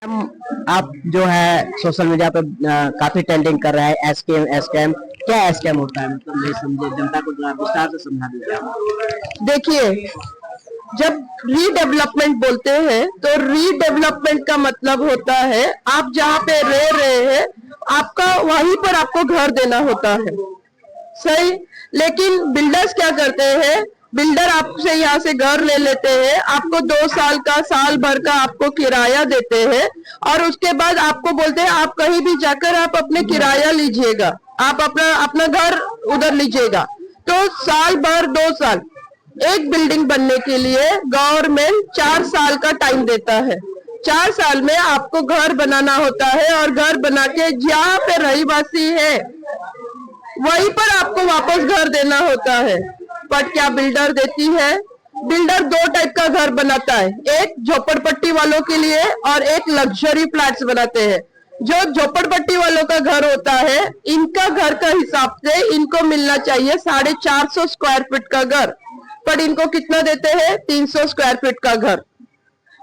आप जो है सोशल मीडिया पे काफी ट्रेंडिंग कर रहा है एस्कैम क्या एस्कैम होता है? मतलब नहीं समझे, जनता को थोड़ा विस्तार से समझा दीजिए आप। देखिए, जब रीडेवलपमेंट बोलते हैं तो रीडेवलपमेंट का मतलब होता है आप जहाँ पे रह रहे हैं आपका वहीं पर आपको घर देना होता है, सही। लेकिन बिल्डर्स क्या करते हैं, बिल्डर आपसे यहाँ से घर ले लेते हैं, आपको 2 साल का, साल भर का आपको किराया देते हैं और उसके बाद आपको बोलते हैं आप कहीं भी जाकर आप अपने किराया लीजिएगा, आप अपना अपना घर उधर लीजिएगा। तो साल भर 2 साल एक बिल्डिंग बनने के लिए गवर्नमेंट 4 साल का टाइम देता है। 4 साल में आपको घर बनाना होता है और घर बना के जहाँ पे रहीवासी है वहीं पर आपको वापस घर देना होता है। बट क्या बिल्डर देती है? बिल्डर 2 टाइप का घर बनाता है, एक झोपड़पट्टी वालों के लिए और एक लग्जरी फ्लैट्स बनाते हैं। जो झोपड़पट्टी वालों का घर होता है, इनका घर का हिसाब से इनको मिलना चाहिए 450 स्क्वायर फीट का घर, पर इनको कितना देते हैं? 300 स्क्वायर फीट का घर।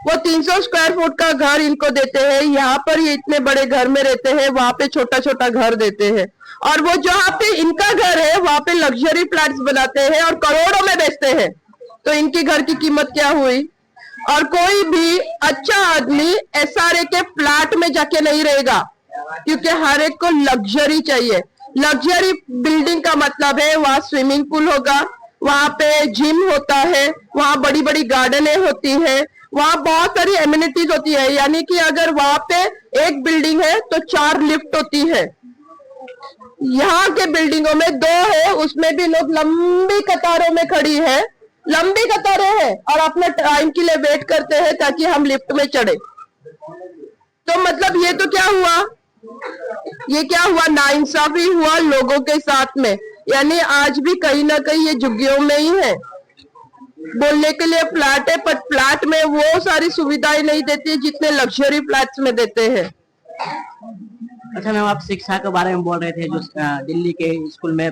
वो 300 स्क्वायर फुट का घर इनको देते हैं। यहाँ पर ये इतने बड़े घर में रहते हैं, वहां पे छोटा छोटा घर देते हैं। और वो जहाँ पे इनका घर है वहां पे लग्जरी फ्लैट्स बनाते हैं और करोड़ों में बेचते हैं। तो इनकी घर की कीमत क्या हुई? और कोई भी अच्छा आदमी एसआरए के फ्लैट में जाके नहीं रहेगा, क्योंकि हर एक को लग्जरी चाहिए। लग्जरी बिल्डिंग का मतलब है वहाँ स्विमिंग पूल होगा, वहाँ पे जिम होता है, वहाँ बड़ी बड़ी गार्डनें होती है, वहाँ बहुत सारी एमिनिटीज होती है। यानी कि अगर वहाँ पे एक बिल्डिंग है तो 4 लिफ्ट होती है। यहाँ के बिल्डिंगों में 2 है, उसमें भी लोग लंबी कतारों में खड़ी है, लंबी कतारें हैं और अपने टाइम के लिए वेट करते हैं ताकि हम लिफ्ट में चढ़े। तो मतलब ये तो क्या हुआ, ये क्या हुआ? नाइंसाफी हुआ लोगों के साथ में। यानी आज भी कहीं ना कहीं ये झुग्गियों में ही है। बोलने के लिए फ्लैट है, पर फ्लैट में वो सारी सुविधाएं नहीं देती जितने लग्जरी फ्लैट्स में देते हैं। अच्छा मैम, आप शिक्षा के बारे में बोल रहे थे, जो दिल्ली के स्कूल में,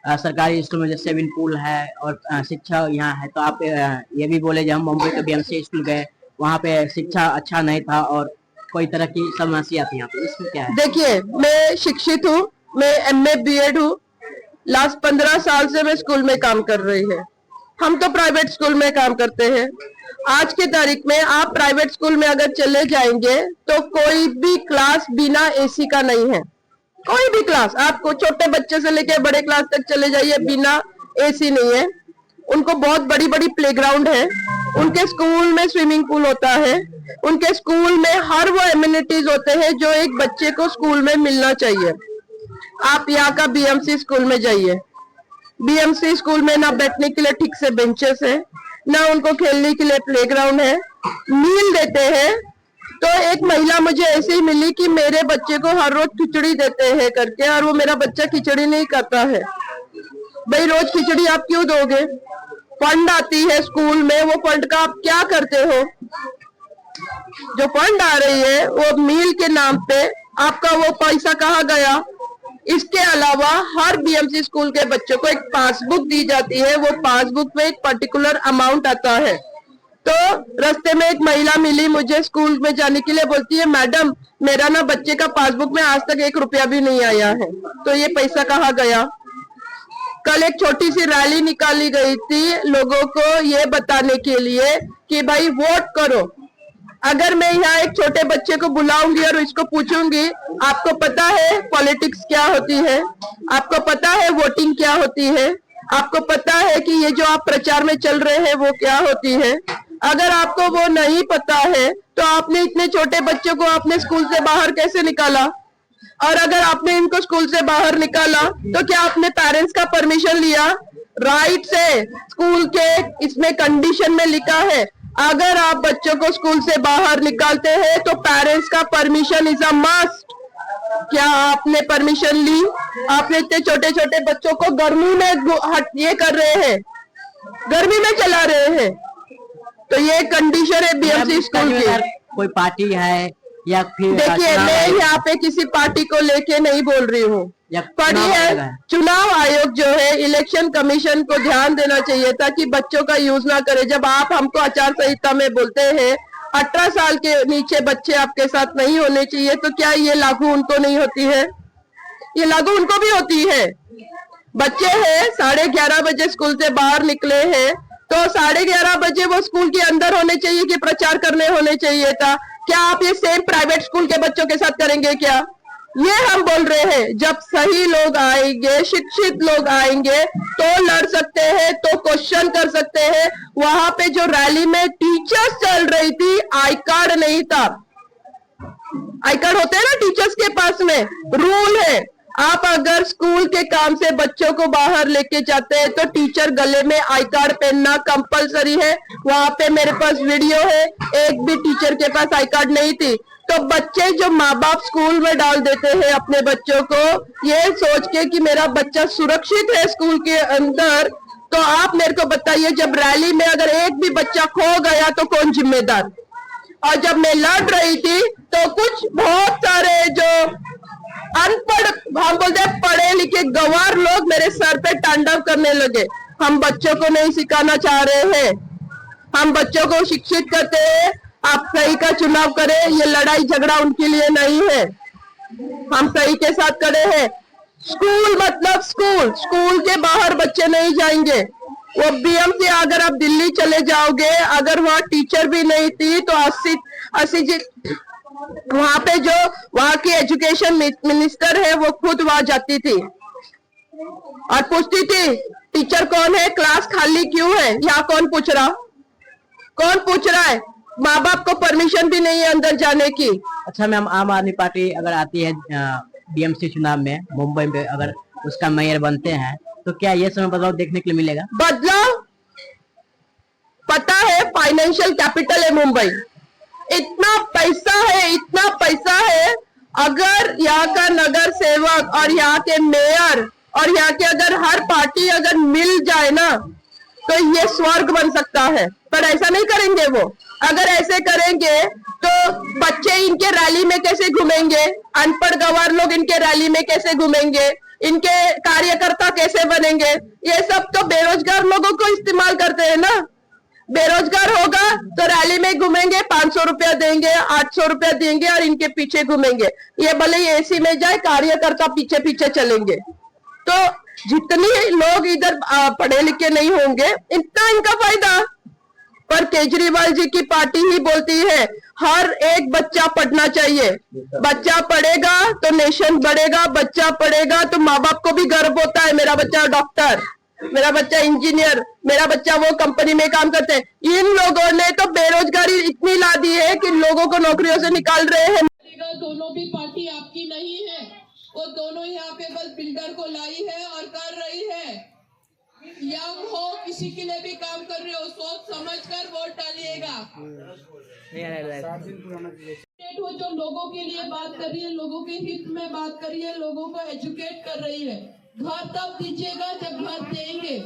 सरकारी स्कूल में जो स्विमिंग पूल है और शिक्षा यहाँ है, तो आप ये भी बोले जब हम मुंबई के बीएमसी स्कूल गए वहाँ पे शिक्षा अच्छा नहीं था और कोई तरह की समस्या थी यहाँ पे, इसमें क्या है? देखिए, मैं शिक्षित हूँ, मैं एमए बीएड हूँ। लास्ट 15 साल से मैं स्कूल में काम कर रही है। हम तो प्राइवेट स्कूल में काम करते हैं। आज के तारीख में आप प्राइवेट स्कूल में अगर चले जाएंगे तो कोई भी क्लास बिना एसी का नहीं है। कोई भी क्लास, आपको छोटे बच्चे से लेकर बड़े क्लास तक चले जाइए, बिना एसी नहीं है। उनको बहुत बड़ी बड़ी प्लेग्राउंड है, उनके स्कूल में स्विमिंग पूल होता है, उनके स्कूल में हर वो एमिनिटीज होते हैं जो एक बच्चे को स्कूल में मिलना चाहिए। आप यहाँ का बीएमसी स्कूल में जाइए, बीएमसी स्कूल में ना बैठने के लिए ठीक से बेंचेस है, ना उनको खेलने के लिए प्लेग्राउंड है। मील देते हैं तो एक महिला मुझे ऐसे ही मिली कि मेरे बच्चे को हर रोज खिचड़ी देते हैं करके, और वो मेरा बच्चा खिचड़ी नहीं खाता है। भाई रोज खिचड़ी आप क्यों दोगे? फंड आती है स्कूल में, वो फंड का आप क्या करते हो? जो फंड आ रही है वो मील के नाम पे, आपका वो पैसा कहाँ गया? इसके अलावा हर बीएमसी स्कूल के बच्चों को एक पासबुक दी जाती है, वो पासबुक में एक पर्टिकुलर अमाउंट आता है। तो रास्ते में एक महिला मिली मुझे स्कूल में जाने के लिए, बोलती है मैडम मेरा ना बच्चे का पासबुक में आज तक 1 रुपया भी नहीं आया है, तो ये पैसा कहाँ गया? कल एक छोटी सी रैली निकाली गई थी लोगों को ये बताने के लिए कि भाई वोट करो। अगर मैं यहाँ एक छोटे बच्चे को बुलाऊंगी और इसको पूछूंगी आपको पता है पॉलिटिक्स क्या होती है, आपको पता है वोटिंग क्या होती है, आपको पता है कि ये जो आप प्रचार में चल रहे हैं वो क्या होती है, अगर आपको वो नहीं पता है तो आपने इतने छोटे बच्चों को आपने स्कूल से बाहर कैसे निकाला? और अगर आपने इनको स्कूल से बाहर निकाला तो क्या आपने पेरेंट्स का परमिशन लिया? राइट से स्कूल के इसमें कंडीशन में लिखा है, अगर आप बच्चों को स्कूल से बाहर निकालते हैं तो पेरेंट्स का परमिशन इज अ मस्ट। क्या आपने परमिशन ली? आपने इतने छोटे छोटे बच्चों को गर्मी में ये कर रहे हैं, गर्मी में चला रहे हैं। तो ये कंडीशन है बीएमसी स्कूल की। कोई पार्टी है या फिर देखिए, मैं यहाँ पे किसी पार्टी को लेके नहीं बोल रही हूँ, पर है चुनाव आयोग जो है, इलेक्शन कमीशन को ध्यान देना चाहिए ताकि बच्चों का यूज ना करे। जब आप हमको आचार संहिता में बोलते हैं, 18 साल के नीचे बच्चे आपके साथ नहीं होने चाहिए, तो क्या ये लागू उनको नहीं होती है? ये लागू उनको भी होती है। बच्चे हैं 11:30 बजे स्कूल से बाहर निकले हैं, तो 11:30 बजे वो स्कूल के अंदर होने चाहिए कि प्रचार करने होने चाहिए था? क्या आप ये सेम प्राइवेट स्कूल के बच्चों के साथ करेंगे क्या? ये हम बोल रहे हैं, जब सही लोग आएंगे, शिक्षित लोग आएंगे तो लड़ सकते हैं, तो क्वेश्चन कर सकते हैं। वहां पे जो रैली में टीचर्स चल रही थी, आई कार्ड नहीं था। आई कार्ड होते हैं ना टीचर्स के पास में, रूल है, आप अगर स्कूल के काम से बच्चों को बाहर लेके जाते हैं तो टीचर गले में आई कार्ड पहनना कंपलसरी है। वहां पे मेरे पास वीडियो है, एक भी टीचर के पास आई कार्ड नहीं थी। तो बच्चे जो माँ बाप स्कूल में डाल देते हैं अपने बच्चों को ये सोच के कि मेरा बच्चा सुरक्षित है स्कूल के अंदर, तो आप मेरे को बताइए, जब रैली में अगर एक भी बच्चा खो गया तो कौन जिम्मेदार? और जब मैं लड़ रही थी तो कुछ बहुत सारे जो अनपढ़, हम बोलते हैं पढ़े लिखे गंवार लोग मेरे सर पे तांडव करने लगे। हम बच्चों को नहीं सिखाना चाह रहे हैं, हम बच्चों को शिक्षित करते हैं, आप सही का चुनाव करें। ये लड़ाई झगड़ा उनके लिए नहीं है, हम सही के साथ खड़े हैं। स्कूल मतलब स्कूल, स्कूल के बाहर बच्चे नहीं जाएंगे। वो बीएमसी अगर आप दिल्ली चले जाओगे, अगर वहाँ टीचर भी नहीं थी तो 80 वहां पे जो वहां की एजुकेशन मिनिस्टर है वो खुद वहां जाती थी और पूछती थी टीचर कौन है, क्लास खाली क्यों है? यहाँ कौन पूछ रहा? कौन पूछ रहा है? माँ बाप को परमिशन भी नहीं है अंदर जाने की। अच्छा मैम, आम आदमी पार्टी अगर आती है बीएमसी चुनाव में मुंबई में, अगर उसका मेयर बनते हैं तो क्या ये समय बदलाव देखने के लिए मिलेगा? बदलाव, पता है फाइनेंशियल कैपिटल है मुंबई, इतना पैसा है, इतना पैसा है। अगर यहाँ का नगर सेवक और यहाँ के मेयर और यहाँ के अगर हर पार्टी अगर मिल जाए ना तो ये स्वर्ग बन सकता है, पर ऐसा नहीं करेंगे वो। अगर ऐसे करेंगे तो बच्चे इनके रैली में कैसे घूमेंगे? अनपढ़ गंवार लोग इनके रैली में कैसे घूमेंगे? इनके कार्यकर्ता कैसे बनेंगे? ये सब तो बेरोजगार लोगों को इस्तेमाल करते हैं ना। बेरोजगार होगा तो रैली में घूमेंगे, 500 रुपया देंगे, 800 रुपया देंगे और इनके पीछे घूमेंगे। ये भले ही एसी में जाए, कार्यकर्ता पीछे पीछे चलेंगे। तो जितने लोग इधर पढ़े लिखे नहीं होंगे इतना इनका फायदा। पर केजरीवाल जी की पार्टी ही बोलती है हर एक बच्चा पढ़ना चाहिए। बच्चा पढ़ेगा तो नेशन बढ़ेगा, बच्चा पढ़ेगा तो माँ बाप को भी गर्व होता है, मेरा बच्चा डॉक्टर, मेरा बच्चा इंजीनियर, मेरा बच्चा वो कंपनी में काम करते हैं। इन लोगों ने तो बेरोजगारी इतनी ला दी है कि लोगों को नौकरियों से निकाल रहे हैं। दोनों भी पार्टी आपकी नहीं है, वो दोनों यहाँ पे बस बिल्डर को लाई है और कर रही है। यंग हो, किसी के लिए भी काम कर रहे हो, सोच समझ कर वोट डालिएगा। वो जो लोगों के लिए बात कर रही है, लोगों के हित में बात कर रही है, लोगों को एजुकेट कर रही है। घर तब दीजिएगा जब घर देंगे।